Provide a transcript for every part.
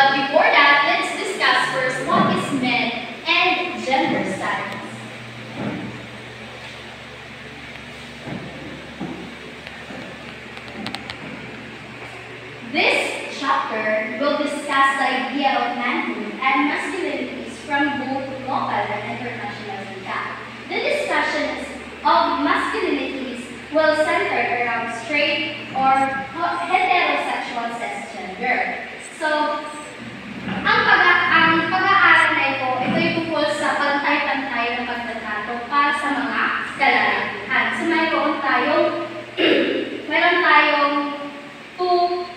But before that, let's discuss first what is men and gender studies. This chapter will discuss the idea of manhood and masculinities from both local and international data. The discussions of masculinities will center around straight or heterosexual cisgender. So, ang pag-aaral na ito ay tungkol sa pantay-pantay ng pagtatrato para sa mga kalalakihan. So, mayroon tayong two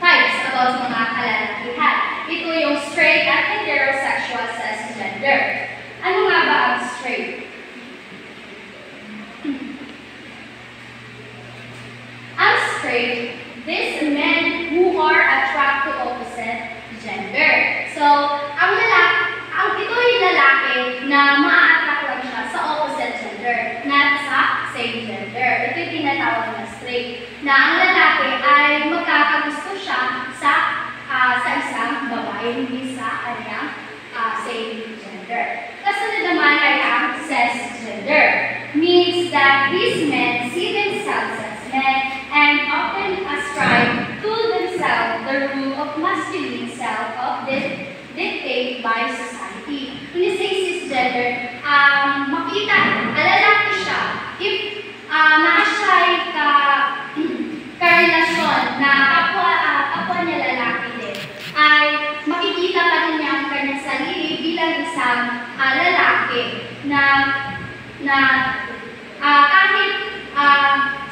types about sa mga kalalakihan. Ito yung straight at heterosexual cisgender. Ano nga ba ang straight? Ang straight, these men who are attracted to opposite gender. So, ito yung lalaki na ma-attract lang siya sa opposite gender, not sa same gender. Ito yung tinatawag na straight, na ang lalaki ay magkakagusto siya sa isang babae, hindi sa kanyang same gender. Kasunod naman ay ang cisgender, means that these men see themselves as men and often ascribe to themselves the rule of masculine self of dictated by society. When you say cisgender, lalaki siya if nakasya karelasyon na kapwa niya lalaki din, ay makikita pa rin niya ang kanyang sarili bilang isang lalaki na kahit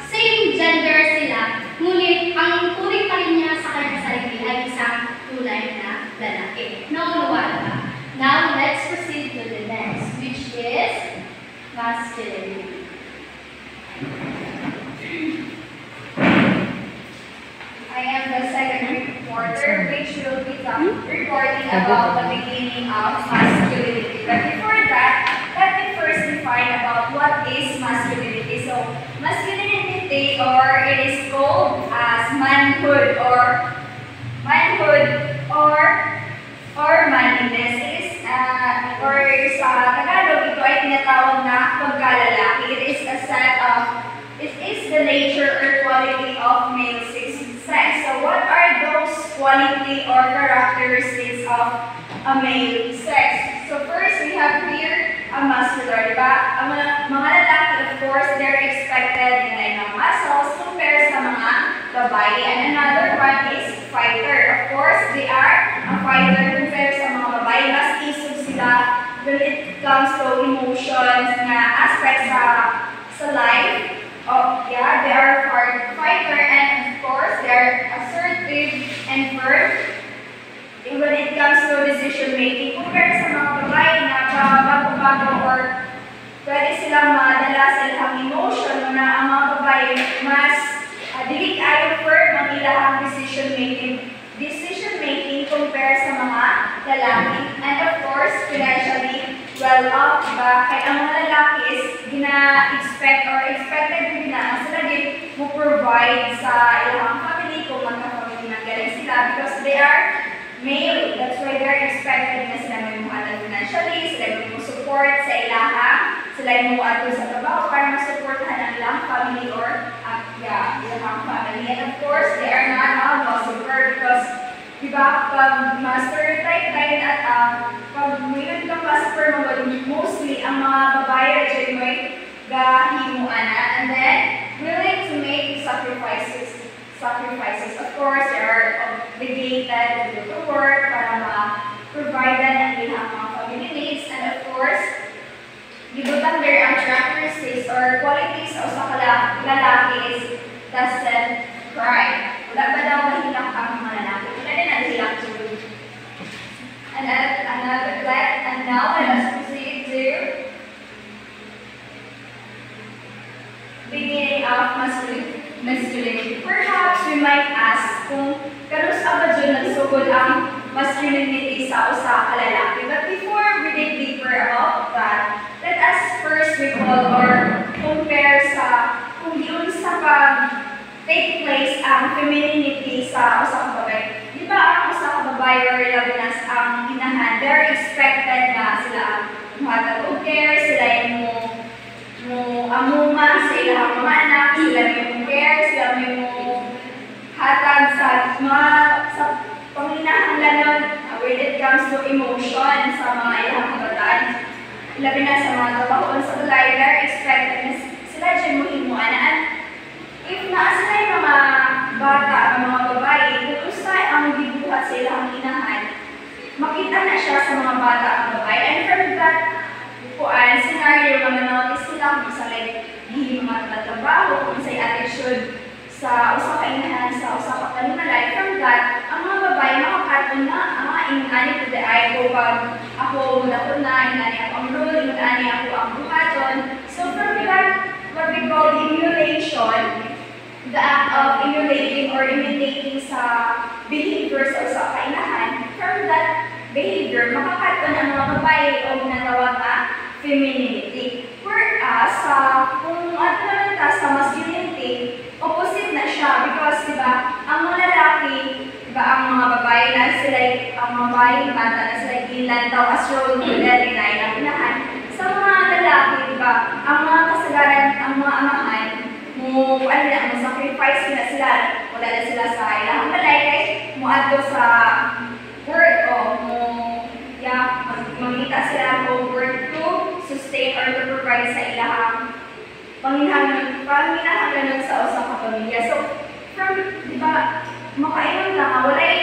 same gender sila, ngunit ang turing pa rin niya sa kanyang sarili ay isang tunay na lalaki. Nauunawaan ba? Now, let's proceed to the next, which is masculinity. I am the second reporter, which will be reporting about the beginning of masculinity. But before that, let me first define about what is masculinity. So, masculinity, or it is called as manhood or manliness, or sa Tagalog, ito ay tinatawag na pagkalalaki. It is the nature or quality of male sex. So what are those quality or characteristics of a male sex? So first, we have here a muscular, diba? Ang mga lalaki, of course, they're expected na ng muscles compared sa mga babae. And another one is fighter. Of course, they are a fighter compared sa mga babae. Mas isog sila when it comes to emotions na aspects sa life. Oh, yeah, they are fighter, and of course, they are assertive and firm when it comes to decision making. Compared sa mga babae na bago-bago or pwede silang madala sa ilang emotion na ang mga babae mas dili kayo firm ang ilang decision making compared sa mga lalaki. And of course, financially well-off, diba? Kaya ang mga lalaki is expected na sila din mo provide sa ilang family kung magka-family ng galing sila because they are male. That's why they're expected na sila may muhanan financially, sila may mo support sa ilaha, sila may mo ato sa trabaho para masupportahan ang ilang family or ilang family. And of course, they are not all gossiper because diba, pag stereotype tayo at pag mayroon kang gossiper, mostly ang mga babae at dyan may gahimuan na, and then willing to make sacrifices. Of course, they are obligated to do the work para ma-provide ang ilang mga family needs, and of course, gibutan their characteristics or qualities o sa lalaki is doesn't cry. Wala ba daw mahilak ang mga lalaki? Wala din ang hilak to. And now let us proceed to beginning of masculinity. Perhaps we might ask kung kanos ba dyan nagsugod ang masculinity sa usa ka lalaki. But before we dig deeper about that, let us first recall or compare sa kung yun sa pag-take place sa usa ka babay. Di ba ang usa ka babay or labi na ang inahan, they're expected na sila ang muhatag og care, sila yung amuma sa ilang mga anak, sila yung care, sila yung hatag sa panginahanglanon when it comes to emotion sa mga ilang kabataan. Labi na sa mga trabahoon sa balay, they're expected na sila dyan mo himuan. At if naa sila yung mga bata, mga babae, kung usa ang gibuhat sa ilang inahan, makita na siya sa mga bata ang babae. And from that scenario, notice sila kung sa hindi mga trabaho, kung sa attitude sa usa ka inahan, sa usa ka panimalay. From that, ang mga babae makakaroon na ingani to the eye ko pag ako muna ingani ako ang rule, ingani ako ang buhaton. So from that, what we call emulation, the act of emulating or imitating sa behavior sa usa ka inahan, from that behavior, makakaroon ang mga babae o ginatawag na femininity. Whereas, kung ano naman ta sa masculinity, opposite na siya because, di ba, ang mga lalaki, di ba, ang mga babae na sila, ang mga babae bata na sila ilantaw as role model na inahan. Sa mga lalaki, di ba, ang mga kasagaran, ang mga amahan, sacrifice na sila, wala na sila sa ilang balay, kay muadto sa work o magkita sila o work to sustain or to provide sa ilang panginahanglanon sa usang kapamilya. So, from, di ba, makaingon lang, walay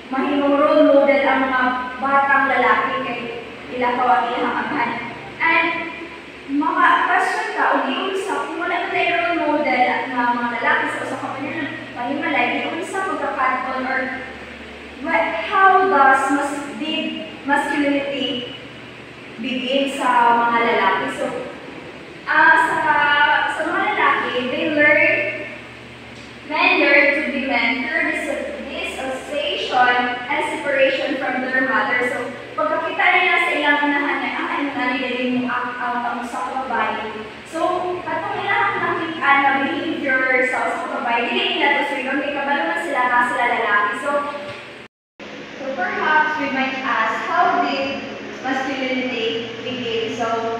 mahimong role model ang mga batang lalaki kay ilang ilang amahan. And, maka-question ka, o di-unsa, kung wala na tayo role model na mga lalaki sa usang panimalay, di-unsa magkakaton or how does masculinity begin sa mga lalaki? So, sa mga lalaki, men learn to be men through dissociation and separation from their mother. So, pagkakita nila sa ilang inahan na nalilin mo ang sa babae. So, katong ilang nakita na behavior sa babae, hindi nila to sila, may kabalo na sila na sila lalaki. So perhaps we might ask, how did masculinity begin? So,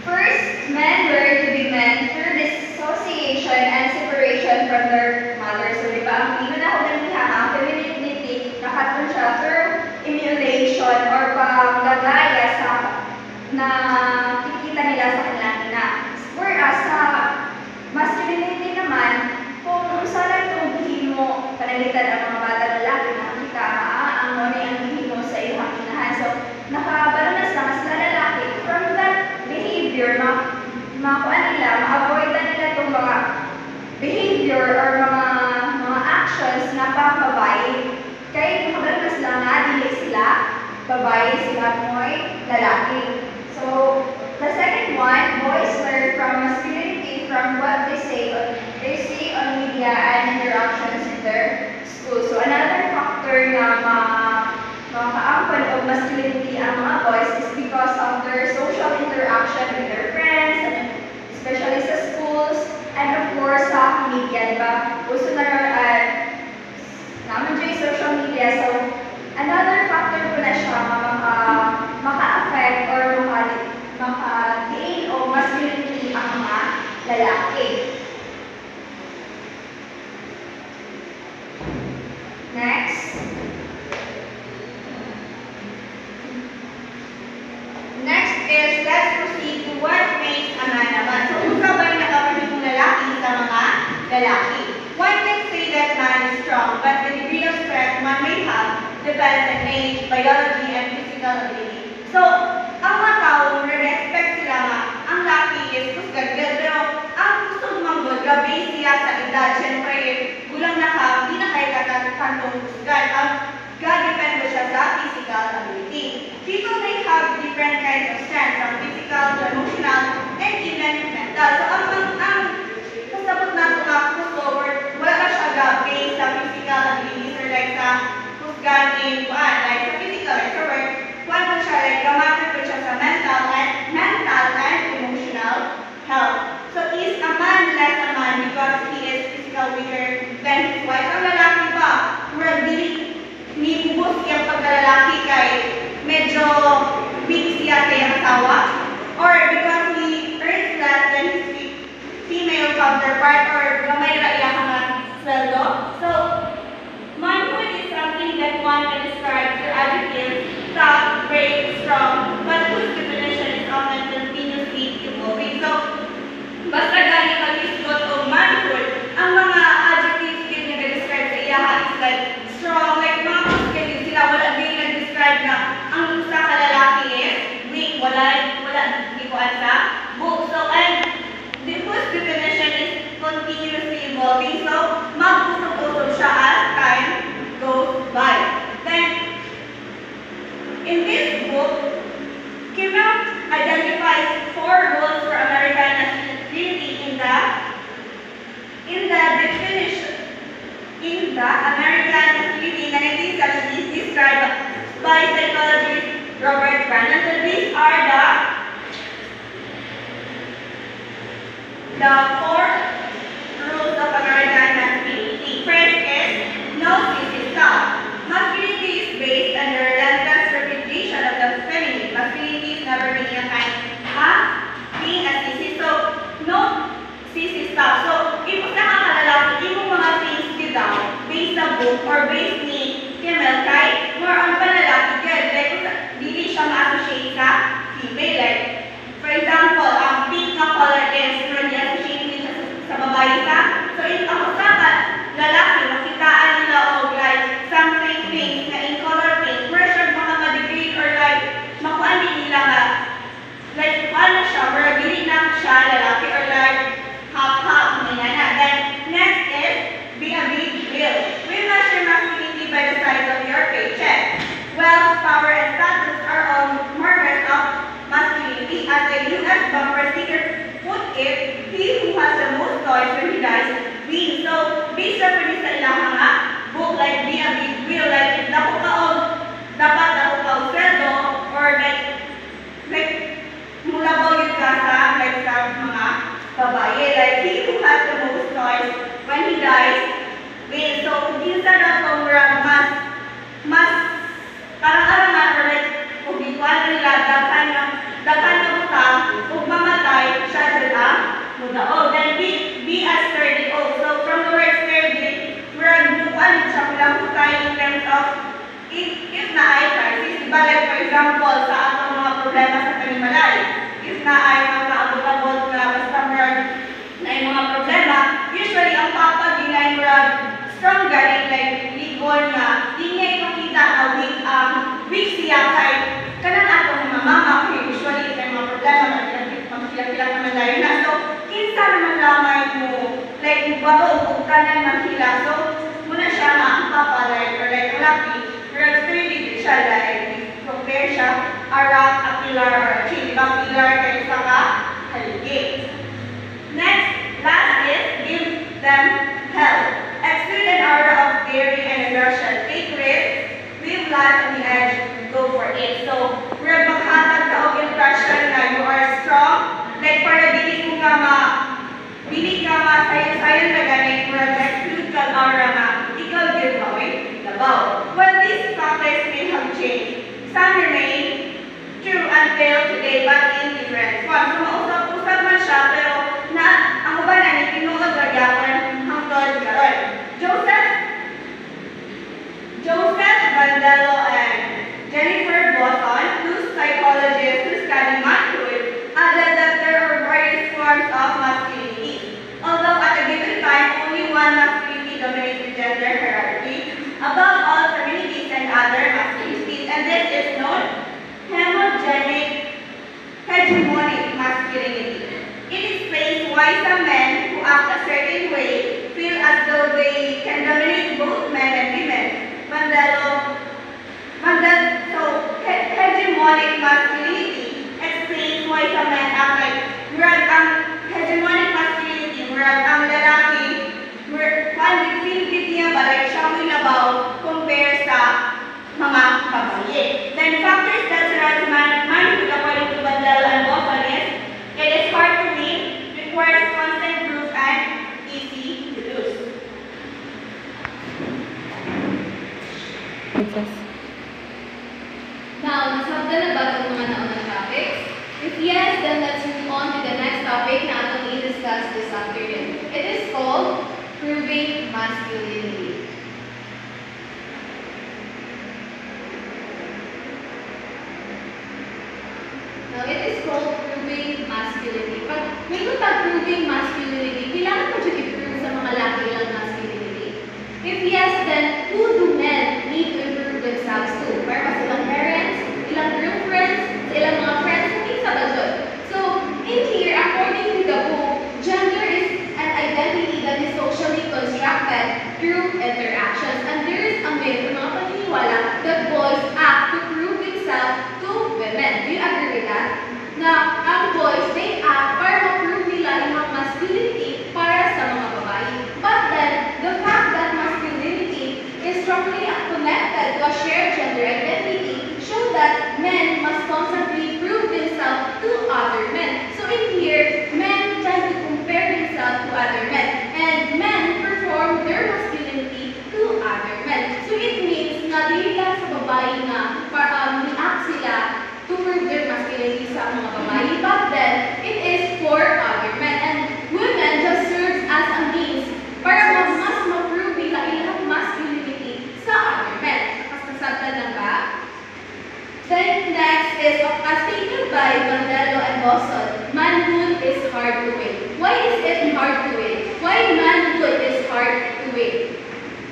first, men learn to be men through dissociation and separation from their mother. So, di ba, ang iba na ako naliha, ang femininity, nakatun siya through emulation or panggagaya sa na kikita nila sa kanilang ina. Whereas, sa masculinity naman, kung saan itong hihimo panalitan ang mga bata lalaki, nakakita ang monay ang hihimo sa ilang inahan. So, nakabalanas lang sa lalaki. From that behavior, makuha nila, ma-avoid na nila itong mga behavior or mga actions na pang-babae. Kaya makabalanas lang na dili sila babae, sila mo'y lalaki. So, the second one, boys learn from masculinity from what they see on media and interactions in their school. So, another factor na makaampan of masculinity ang mga boys is because of their social interaction with their friends, especially sa schools, and of course sa media, diba? Uso na naman dyan yung social media. So, another factor po na siya maka-affect or maka-gain o masculinity ang mga lalaki. Next. Next is, let's proceed to what makes a man a man. So, kung sabay nakapagod ng lalaki sa mga lalaki. One can say that man is strong, but the degree of strength one may have depends on age, biology, and physical ability. So, ang mga tao, nag-expect sila nga, ang laki is pusgagad, pero ang gusto manggod, gabi siya sa edad, syempre, gulang na ka, hindi na kayo katantong pusgad. God-depende siya sa physical ability. People may have different kinds of strength, from physical to emotional, and even mental. So, ang kasabot na ito nga, wala na siya gabi sa physical abilities or like sa pusgan in like sa physical extrovert, kuwan mo siya, like gamapit po siya sa mental and emotional health. So, is a man less a man because he is physical weaker than his wife? Ang lalaki dili ni bubos iyang pagkalalaki kay medyo weak siya sa iyang asawa, or because he earns less than his female counterpart, or gamay ra iya nga sweldo. So, manhood is something that one can describe through adjectives, tough, brave, strong, but whose definition is often continuously evolving. So, basta gani pag-isgot o manhood, ang mga adjectives yun nga describe sa iya is like strong, like mga kuskin sila, wala din nag-describe na ang isa ka lalaki is weak, wala di ko asa, book. So, and the whose definition is continuously evolving. So, mag-usog-usog siya as time goes by. Then, in this book, Kimmel identifies 4 rules for American masculinity in the definition in the American masculinity in the 1970s described by psychologist Robert Brannon. So these are the 4 rules of American masculinity. First is no sissy stuff. Masculinity is based on the relentless repetition of the feminine. Masculinity is never being a kind being a sissy. So no sissy stuff. So if usa ka kalalaki, imong mga things daw based sa book or based ni Kimmel kay more on panlalaki gyud, like dili siya ma-associate sa female. Like for example, ang pink na color is associate niya sa babae sa. So if ang usa ka lalaki makitaan nila og like something pink na in color pink, where siya baka ma-degrade or like makuan din nila nga like paano siya, where dili na siya lalaki or like half-half nila na. Then next is be a big deal. We measure masculinity by the size of your paycheck. Wealth, power, and status are all markers of masculinity. As the U.S. bumper sticker put it, he who has the most toys when he dies wins. So, based on sa ilang mga book, like be a big deal, like if dapat ka og sweldo, or like mulabaw yun ka sa like sa mga babae, like he who has the most toys when he dies wins. So, instead of mas parang-arangan or like kung ikuan nila daghan na butang kung mamatay siya dyan mudao. Then be a sturdy oak. So from the word sturdy, we're buwan siya kulang butay in terms of if na ay crisis. Diba like for example sa atong mga problema sa panimalay, if na ay mga abot-abot na basta na ay mga problema, usually ang papa din ay stronger like ligon nga di niya ipakita na weak siya kay kanang atong mga mama kay usually may mga problema magkila-kila naman layo na. So kinsa naman lamay mo like bago kung kanan manghila, so muna siya ang papa like or like malaki pero sturdy siya like compare siya a rock, a pillar, or a tree. Diba pillar kayo sa haligi. Next, last is give them help. Exclude an aura of daring and aggression. Take risks, live life on the edge, go for it. So, we're maghatag ka og impression na you are strong. Like, para dili ka sayo-sayo na ganit, we're exclude ka aura na ikaw give away labaw. Well, these factors may have changed. Some remain true until today, but in different forms. So, mausap-usap man siya, pero ang uban na ni tinuod magyapon hangtod karon. Joseph Bandello and Jennifer Boston, two psychologists who study manhood, added that there are various forms of masculinity. Although at a given time, only one masculinity dominates the gender hierarchy, above all feminities and other masculinities, and this is known hegemonic masculinity. It explains why some men who proving masculinity. Now, it is called proving masculinity. Pag may proving masculinity, kailangan mo siya i-prove sa mga laki lang masculinity. If yes, then who do men need to improve themselves to? Para pa silang parents, ilang girlfriends, sa ilang mga friends, hindi sa budget. So, in here, according to the book, gender is an identity that is socially constructed through interactions. And there is a myth, mga paniniwala, that boys act to prove themselves to women. Do you agree with that? Na ang boys, they act para ma-prove nila yung masculinity para sa mga babae. But then, the fact that masculinity is strongly connected to a shared gender identity show that men must constantly prove themselves to other men. So in here, men tend to compare themselves to other men, and men perform their masculinity to other men. So it means na dili lang sa babae na ni-act sila to prove their masculinity sa mga babae, but then it is for other men. And women just serves as a means para mas ma-prove nila ilang masculinity sa other men. Nakasabtan lang ba? Then next is a statement by Mandello and Boston. Manhood is hard to win. Why is it hard to win? Why manhood is hard to win?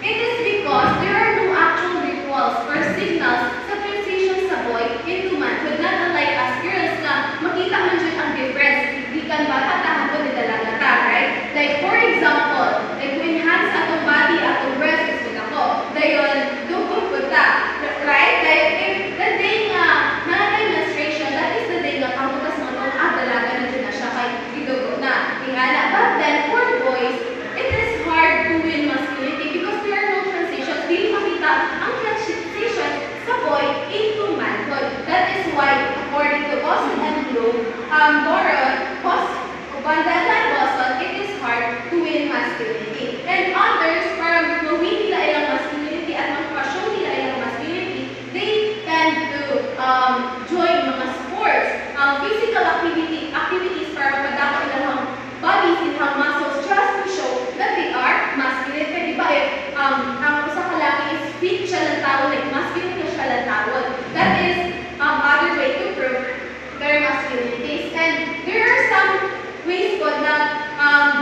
It is because there are no actual rituals or signals sa transition sa boy into manhood. Not unlike us girls na makita man dyan ang difference. Di kan bata tahapon ni dalagata, right? Like for example, like when hands atong body, atong breast is pag ako. Dayon, dukot po ta. Right? Like if the day nga nanay menstruation, that is the day nga kamutas mga itong dalaga na dyan na siya kay idugo na. Ingana. But then for boys, it is hard to win masculinity because there are no transitions. Di makita ang transition sa boy into manhood. That is why, according to Boston and Bloom, Bandela and Boston, it is hard to win masculinity. And others, para mawin nila ilang masculinity at magpa-show nila ilang masculinity, they tend to join mga sports, physical activities para mapadako ilang bodies, ilang muscles, just to show that they are masculine. Kaya diba ang usa ka laki is fit siya lang tawon, like masculine na siya lang tawon. That is other way to prove their masculinities. And there are some ways po na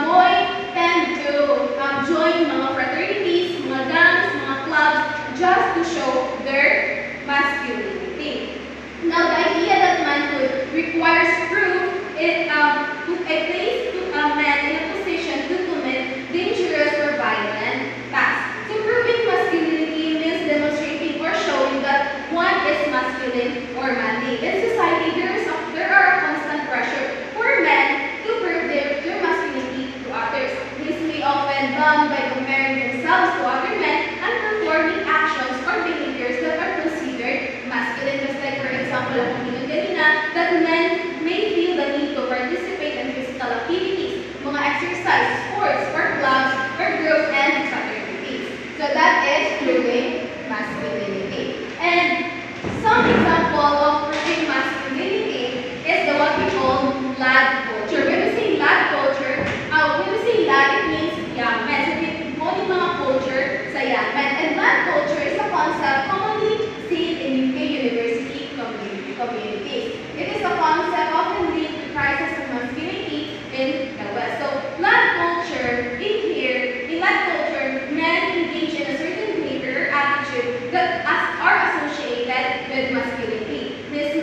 boy tend to join mga fraternities, mga dance, mga clubs, just to show their masculinity. Now, the idea that manhood requires proof, it places a man in a position to commit dangerous or violent acts. So, proving masculinity means demonstrating or showing that one is masculine or manly. In society, there are a constant pressure for men to prove their masculinity to others. This may often done by comparing themselves to other men and performing actions or behaviors that are considered masculine. Just like, for example, ang pinag kanina, that men may feel the need to participate in physical activities, mga exercise, sports, or clubs, or groups and fraternities. So that is proving masculinity. And some example of proving masculinity is the what we call lad culture. When we say lad culture, when we say lad, it means young men. So mo yung mga culture sa young men. And lad culture is a concept commonly seen in UK university communities. It is a concept often linked to crisis of masculinity in the West. So lad culture, in lad culture, men engage in a certain behavior or attitude that are associated with masculinity. This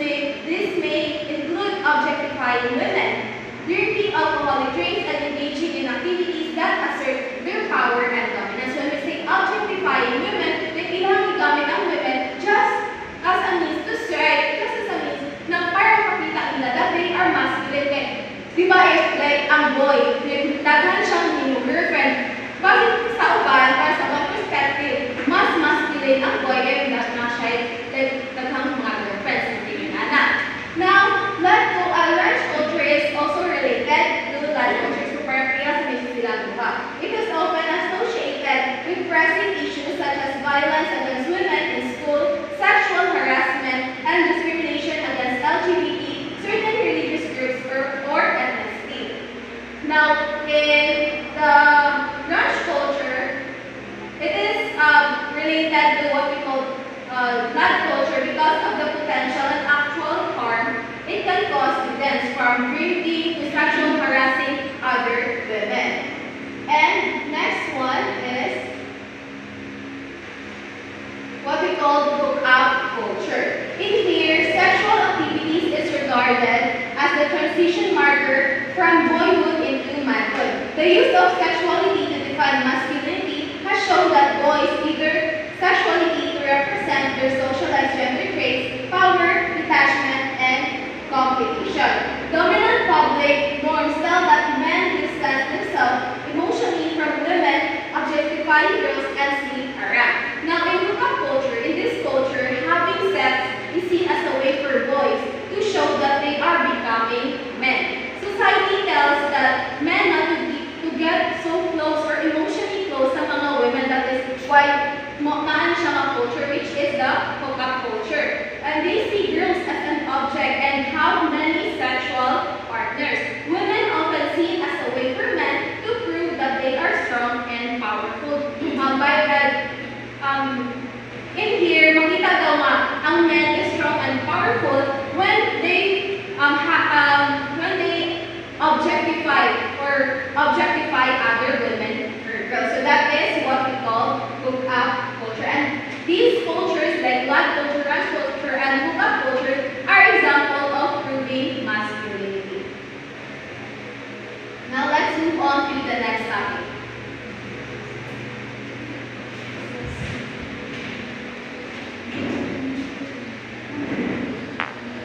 may include objectifying women, drinking alcoholic drinks, and engaging in activities that assert their power and dominance. When we say objectifying women, kailangan gamit ang women just as a means to strive, just as a means na para makita nila that they are masculine. Diba if like ang boy, daghan siyang new girlfriend, bakit sa uban, para sa one perspective, mas masculine ang boy if not na siya like daghang mga girlfriends na tinanana. Now, lunch culture is also related to lad culture. So parang kaya sa medyo sila buha. It is often associated with pressing issues such as violence against women in school, sexual harassment, and discrimination against LGBT, certain religious groups, or ethnicity. Now, in the lunch culture, find girls and sleep around. Now, in hookup culture, in this culture, having sex is seen as a way for boys to show that they are becoming men. Society tells that men not to get so close or emotionally close sa mga women. That is why maano siya ang culture, which is the hookup culture. And they see girls as an object and have many sexual partners. Women often see it as a way for men to prove that they are strong and powerful. In here, makita daw nga, ang men is strong and powerful when they objectify other women or girls. So that is what we call hookup culture. And these cultures, like blood culture, race culture, and hookup culture, are examples of proving masculinity. Now let's move on to the next topic.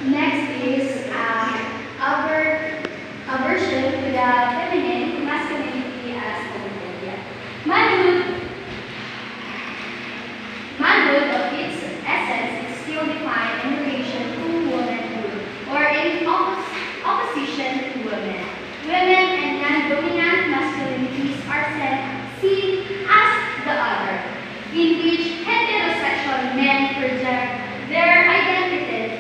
Next is our aversion to the feminine masculinity as homophobia. Manhood of its essence is still defined in relation to womanhood or in opposition to women. Women and non-dominant masculinities are seen as the other, in which heterosexual men project their identities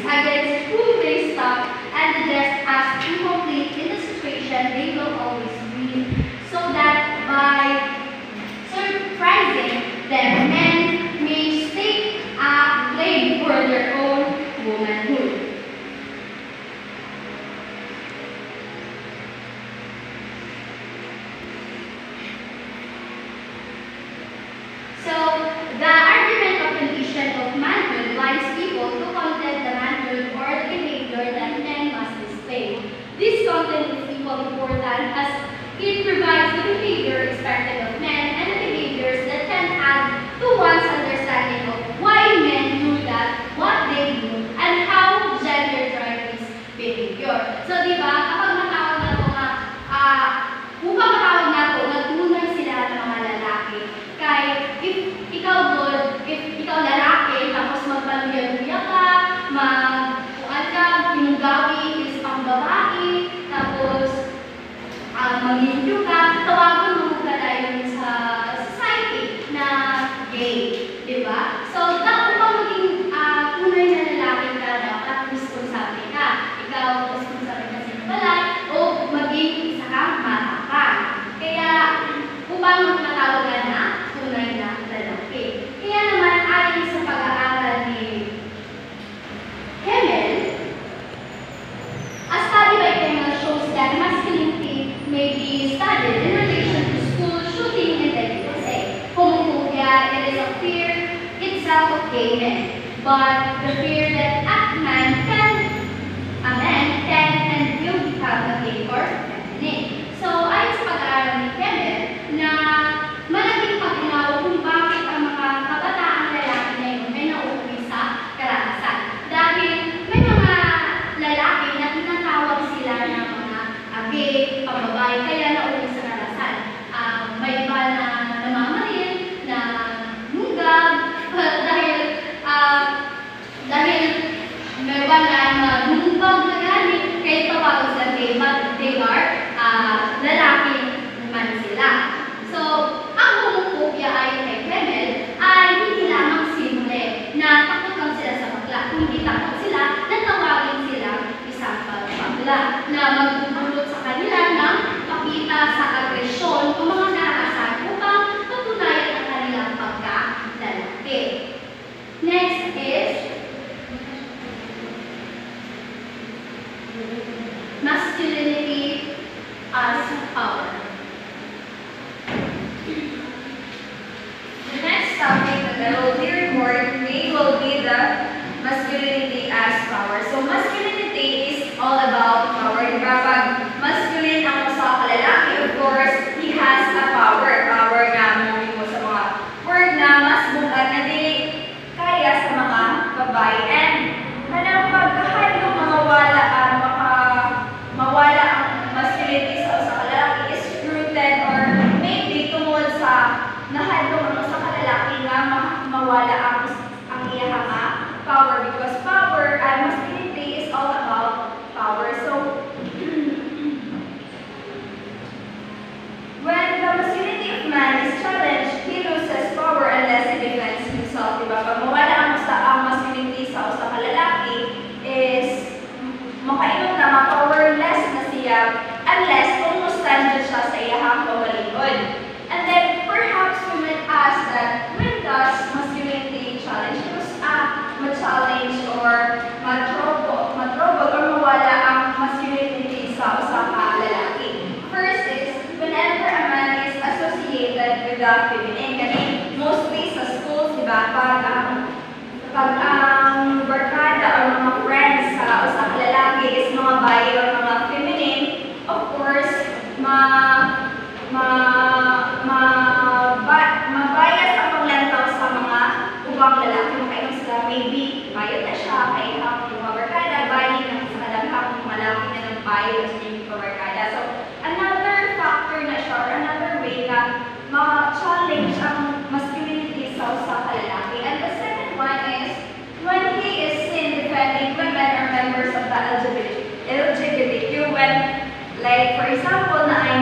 against who they stop and just as incomplete in the situation they will always be, so that by surprising them, men may stake a claim for their own womanhood. So, the argument of condition of manhood blinds people to content the manhood or the behavior that men must display. This content is equally important as it provides the behavior expected of men and the behaviors that can add to one's understanding of why men do that, what they do, and how gender drives this behavior. So, di ba, kapag matawag na ito nga, upang matawag na ito, nagtunay sila ng mga lalaki. Kaya, if ikaw lalaki, tapos magpaluya-luya ka, pinunggawi, is pang babae, tapos mag-review ka, tawagan mo ka tayo sa society na gay, di ba? So, upang maging tunay na lalaki ka, dapat responsable ka. Ikaw, responsable ka sa balay, o maging isa kang matapang. Kaya, upang matawag ka na tunay na lalaki. Kaya naman, ayon sa pag-aaral ni Hemmel, a study by Hemmel shows that masculinity may be studied in relation to school shooting in the USA. Homophobia, it is a fear itself of gay men, but the fear that a man can and will become a gay or feminine. So, ayon sa pag-aaral ni Hemmel, na malaking pag-unawa kung bakit ang mga kabataang lalaki na yun ay nauuwi sa karanasan. Dahil may mga lalaki na tinatawag sila ng mga gay, pambabae, kaya nauuwi sa karanasan. May iba na namamaril, na munggab, dahil may iba na the feminine. Kasi mostly sa schools, di ba, pag ang barkada or mga friends sa usang lalaki is mga bayi or mga feminine, of course, mabayas ang paglantaw sa mga ubang lalaki. Kaya sila, maybe, bayot na siya, kaya ang mga barkada, bayi na sa kadaghang malaki na ng bayi o sa mga barkada. So, another factor na siya, or another way na ma-challenge ang masculinity sa lalaki. And the second one is, when he is seen defending women or members of the LGBTQ, when, like, for example, na ay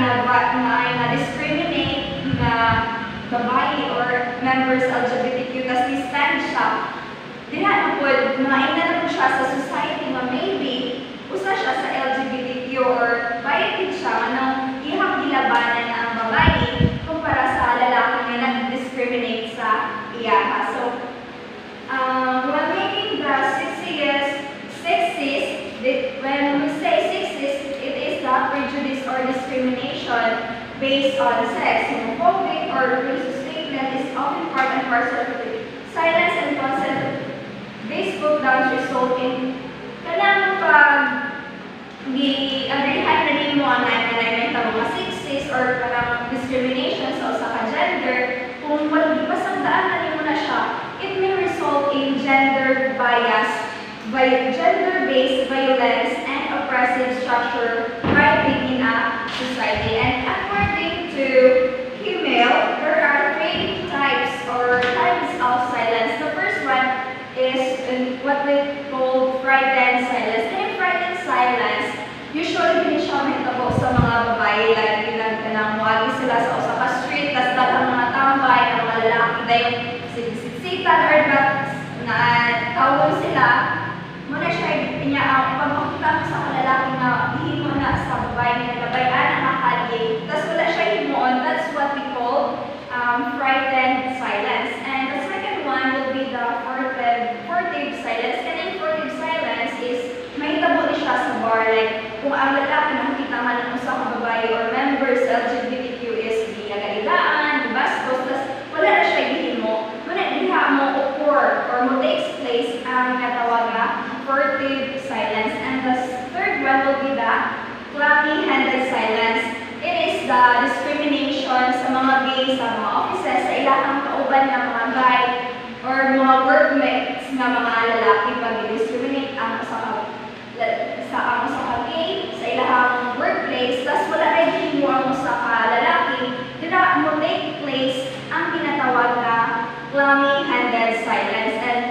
na-discriminate na babae or members LGBTQ, tas ni-stand siya, dinanapod, maaina na po siya sa society na maybe, usa siya sa LGBTQ or bayad siya, anong ihang gilabanan na ang babae kumpara sa lalaki na nag-discriminate sa iyaha. So, when making the sexist, when we say sexist, it is the prejudice or discrimination based on sex. Homophobic or racist statement is often part and parcel of it. Silence and consent. These put downs result in kailangan pag di-agreehan na rin mo ang mga sexist or parang discrimination sa usa ka gender, kung pasagdaan na rin mo na siya, it may result in gender bias, gender-based violence, and oppressive structure thriving in a society. And according to Kimmel, there are 3 types or kinds of silence. The first one is what we call frightened silence. And frightened silence, usually din siya mahitabo sa mga babae, lagi nagkanamwagi sila sa usa ka street, tas daghang mga tambay, ang mga lalaki dahil siksiksitan or na tawag sila, muna siya niya ang pagmakita mo sa kalalaki na dihin mo na sa babae na nagabayan ang akali, tas wala siya himuon. That's what we call frightened silence. And the second one will be the furtive silence. And in furtive silence is mahitabo din siya sa bar, like kung ang lalaki nakikita man ng usa ka babae or members LGBTQ is di nagailaan, bastos, tas wala na siya gihimo, muna diha mo occur or mo takes place ang natawag na furtive silence. And the third one will be the clammy-handed silence. It is the discrimination sa mga gay, sa mga offices, sa ilang kauban ng mga guy or mga workmates na mga lalaki pag i-discriminate ang sa gay, sa ilang workplace, tas wala na din mo ang sa lalaki, dina mo take place ang tinatawag na clammy-handed silence. And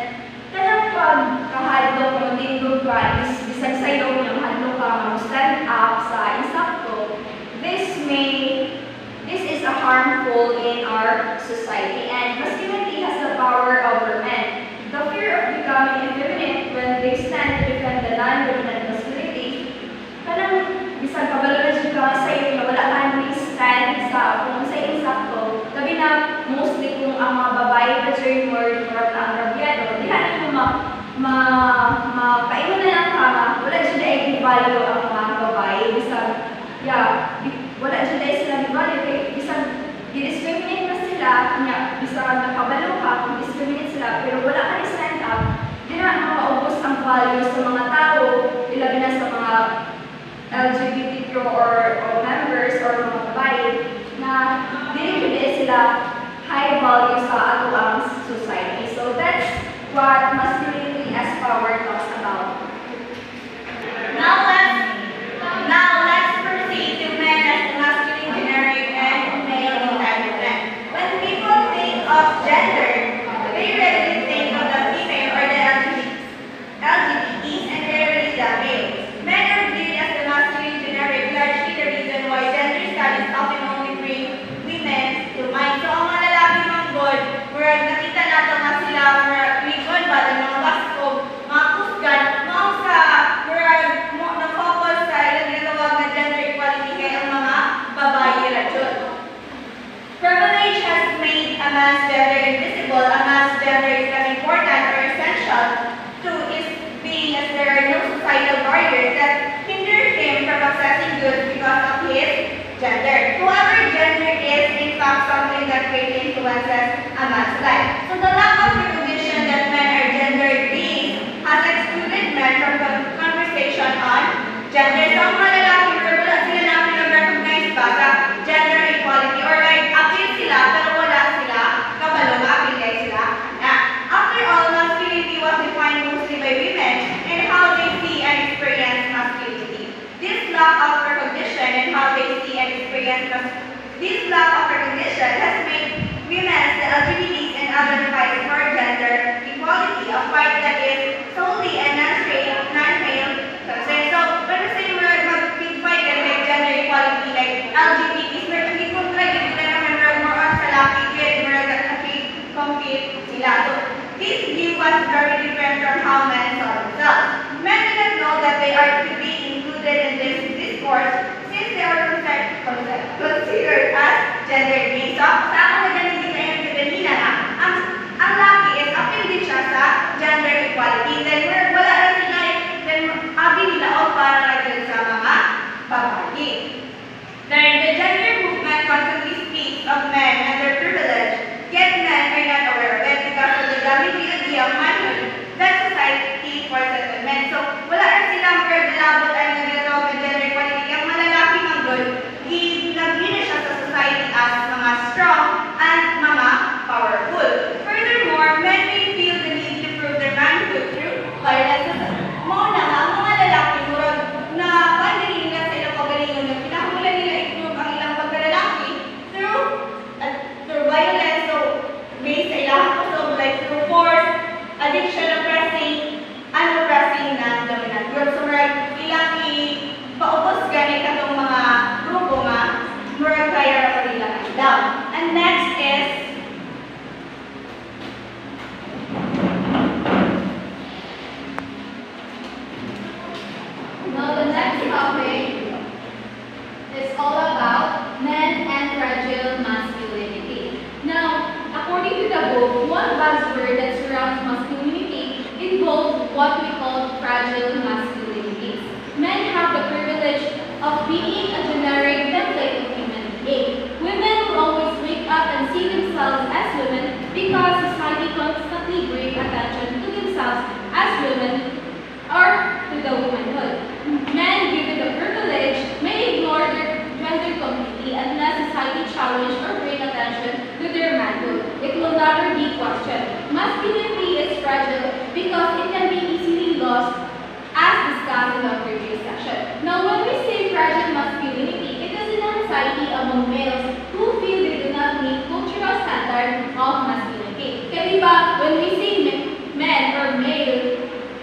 kaya pag kahadlok mo dito ka, bisag sa'yo yung hadlok ka, mag-stand up sa insakto, this is a harmful in our society. And masculinity has the power over men. The fear of becoming effeminate when they stand to defend the non-dominant masculinity, kanang bisag kabalo na siya sa iyo na wala ka nang stand sa kung sa insakto, labi na mostly kung ang mga babae na during more ang rabyado, di natin mo mapaiwan na lang kama, wala siya na i-value ang mga babae, bisag, wala siya na sila i-value, kaya bisag, i-discriminate na sila, bisag nakabalo ka, kung discriminate sila, pero wala ka na stand up, di na maubos ang value sa mga tao, ilabi na sa mga LGBTQ or members or mga babae, na dili sila high value sa ato ang society. So that's what masculinity as power talks about. Now let's proceed to men as the masculine generic and male entitlement. When people think of gender, they rarely think of the female or the LGBTs and rarely the male. Men are viewed as the masculine generic, largely the reason why gender studies often only bring women to mind. So ang mga lalaki ng God, murag nakita nato nga sila, murag ligon ba, ng mga baskog, mga kusgan, mga sa murag mo na was very different from how men saw themselves. Men didn't know that they are to be included in this discourse since they are considered as gender based. So, sa ako na ganito kayo nagdalina na, ang laki is appeal din siya sa gender equality. Then, wala rin sila, then, abi nila o para rin sa mga babae. Then, the gender movement constantly speaks of men and their privilege, yet men are not aware of it because of the damaging idea of manhood that society forces on men. So, wala rin silang labot ay naglalawag ng gender equality. Ang malalaki ng good, nag-ina siya sa society as mga strong and mga powerful. Furthermore, men may feel the need to prove their manhood through violence. Mga nga, mga lalaki murag na pandali nila sa ilang pagalingon na pinahulan nila i-prove ang ilang pagkalalaki through violence. So, based sa ilang kusog, like through force, addiction, oppressing na dominant group. So, murag ilang paubos ganit katong mga grupo nga murag kaya ra pa nila down. And next is Now the next topic is all about men and fragile masculinity. Now, according to the book, one buzzword that surrounds masculinity involves what we call fragile masculinity. Men have the privilege of being a generic template of human being. Women will always wake up and see themselves as women because society constantly brings attention to themselves as women or to the womanhood. Men, given the privilege, may ignore their gender completely unless society challenges or bring attention to their manhood. It will never be questioned. Masculinity is fragile because it can be easily lost, as discussed in the previous session. Now, when we say fragile masculinity, it is an anxiety among males who feel they do not meet cultural standards of masculinity. Kaya diba, when we say men or male,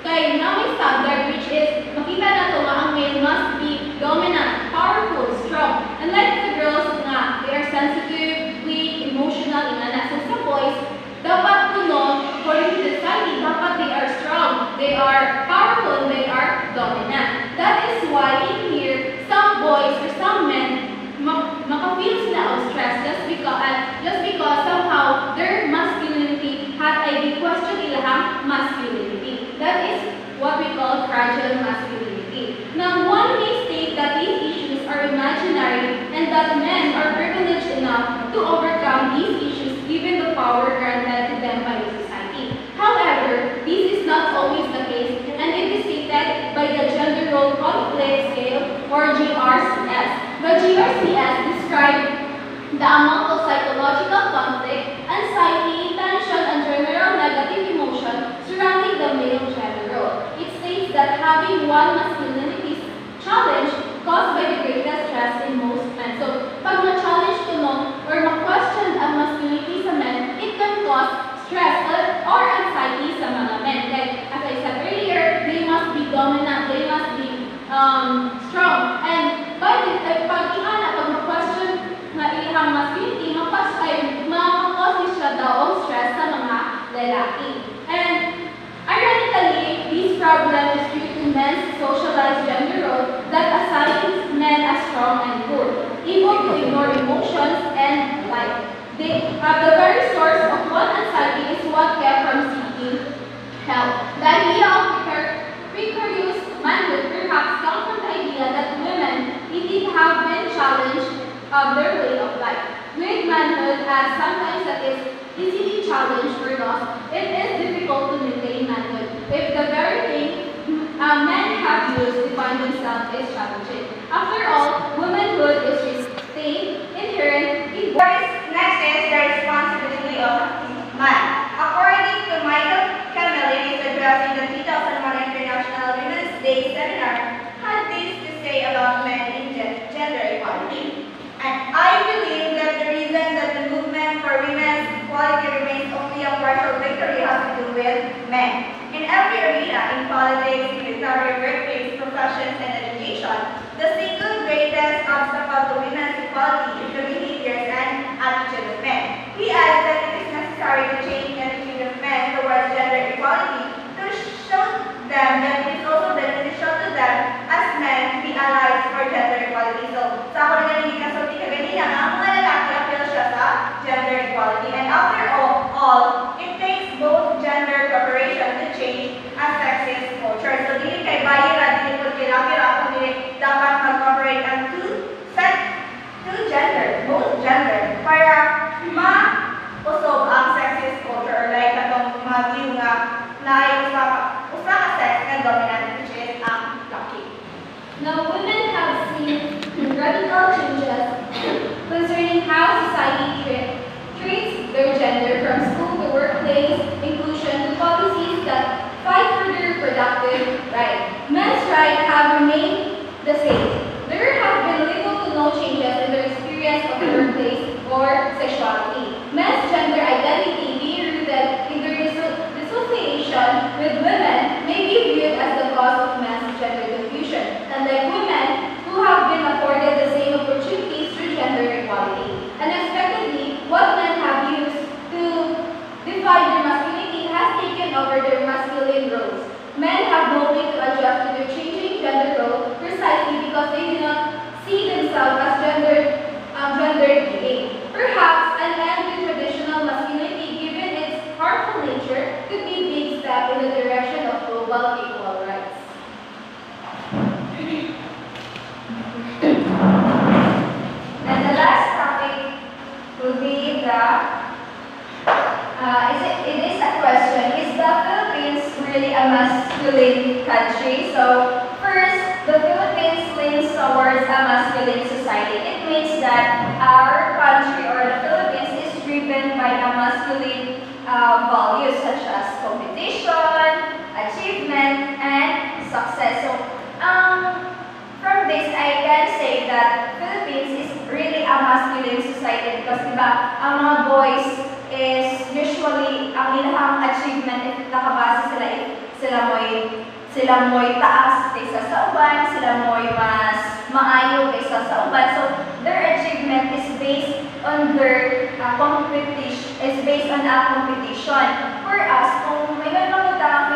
kaya na may standard which is, makita na to nga ang male must be dominant, powerful, strong. Unlike the girls nga, they are sensitive, weak, emotional, inana. So sa boys, dapat kuno, according to the society, dapat they are strong, they are powerful, and they are dominant. That is why in here, some boys or some men, maka-feel sila of stress just because somehow their masculinity had a question ilahang masculinity. That is what we call fragile masculinity. Now, one may state that these issues are imaginary and that men are privileged enough to overcome these issues given the power granted to them by the society. However, this is not always the case, and it is stated by the Gender Role Conflict Scale or GRCS. The GRCS describes the amount of psychological conflict, anxiety, tension, and general negative emotion surrounding the male gender role. It states that having one masculinity challenge caused by the greatest stress in most men. So, pag na-challenge ko mo or ma-question ang masculinity sa men, it can cause stress or anxiety sa mga men. Like, as I said earlier, they must be dominant, they must be strong. And pag ma-question na ilahang masculinity, makakausin siya daw ang stress sa mga lalaki. And ironically, this problem is due to men's socialized gender role that assigns men as strong and good, able to ignore emotions and life. The very source of what anxiety is what kept from seeking help. The idea of precarious manhood perhaps comes from the idea that women indeed have been challenged of their way of life. With manhood, as sometimes that is easily challenged or lost, it is difficult to maintain manhood if the very thing men have used to find themselves is challenging. After all, womanhood is retained inherent in next is the responsibility of man. According to Michael Camelin, is addressing the 2001 International Women's Day seminar, had this to say about men in gender equality. And I believe that the reason that the movement for women's equality remains only a partial victory has to do with men. In every arena, in politics, military, workplace, professions, and education, the single greatest obstacle to women's equality is the behaviors and attitude of men. He adds that it is necessary to change the attitude of men towards gender equality it is a question, is the Philippines really a masculine country? So first, the Philippines leans towards a masculine society. It means that our country or the Philippines is driven by a masculine values such as competition, achievement, and success. So from this, I can say that Philippines is really a masculine society because diba, ang mga boys is usually ang ilang achievement if nakabase sila sila mo'y taas kaysa sa uban, sila mo'y mas maayo kaysa sa uban. So their achievement is based on their competition, is based on a competition. Whereas kung may mamutang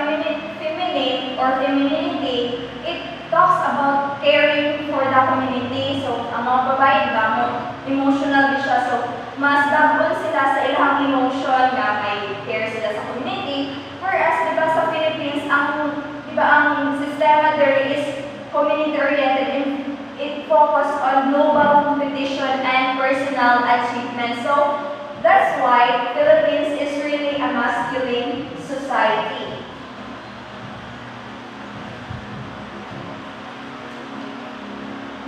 feminine or femininity, it talks about caring for the community. So ang mga babae ba mo emotional din siya. So mas dapat sila sa ilang emotion nga may care sila sa community. Whereas diba sa Philippines ang sistema there is community-oriented and it focus on global competition and personal achievement. So that's why Philippines is really a masculine society.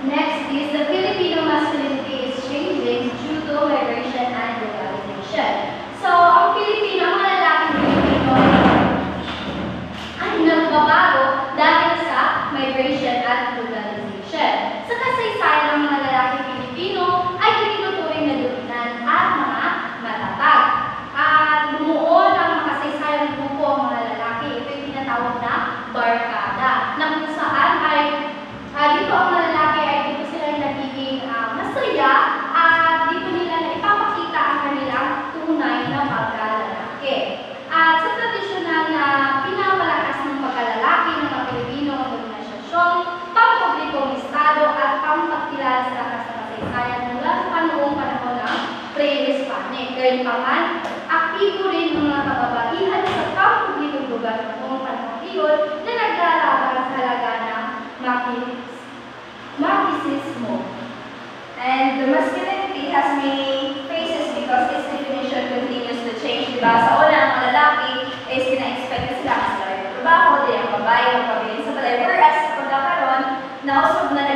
Next is the Filipino masculinity is changing due to migration and globalization. So, ang Pilipino, ang mga lalaking Pilipino ay nagbabago dahil sa migration at globalization. Sa kasaysayan ng mga lalaking Pilipino ay itinuturing na dominan at mga matatag. At bumuo ng makasaysayang grupo ang mga lalaki. Ito yung tinatawag na barkada, na kung saan ay dito ang mga lalaki ay dito sila nagiging masaya at dito nila na ipapakita ang kanilang tunay na pagkalalaki. At sa tradisyonal na pinapalakas ng pagkalalaki ng mga Pilipino ang organisasyon, pampublikong estado at pampagkilala sa kasaysayan mula sa panahon ng pre-Hispanic. Gayunpaman, aktibo rin ng mga kababaihan sa pampublikong lugar noong panahon iyon na naglalaban sa halaga ng Marxismo. And the masculinity has many faces because its definition continues to change. Diba? Sa una, ang mga lalaki is pina-expect na sila kasi sila yung trabaho, din ang babae, ang pabiling sa balay. Whereas, sa pagkakaroon, nausog na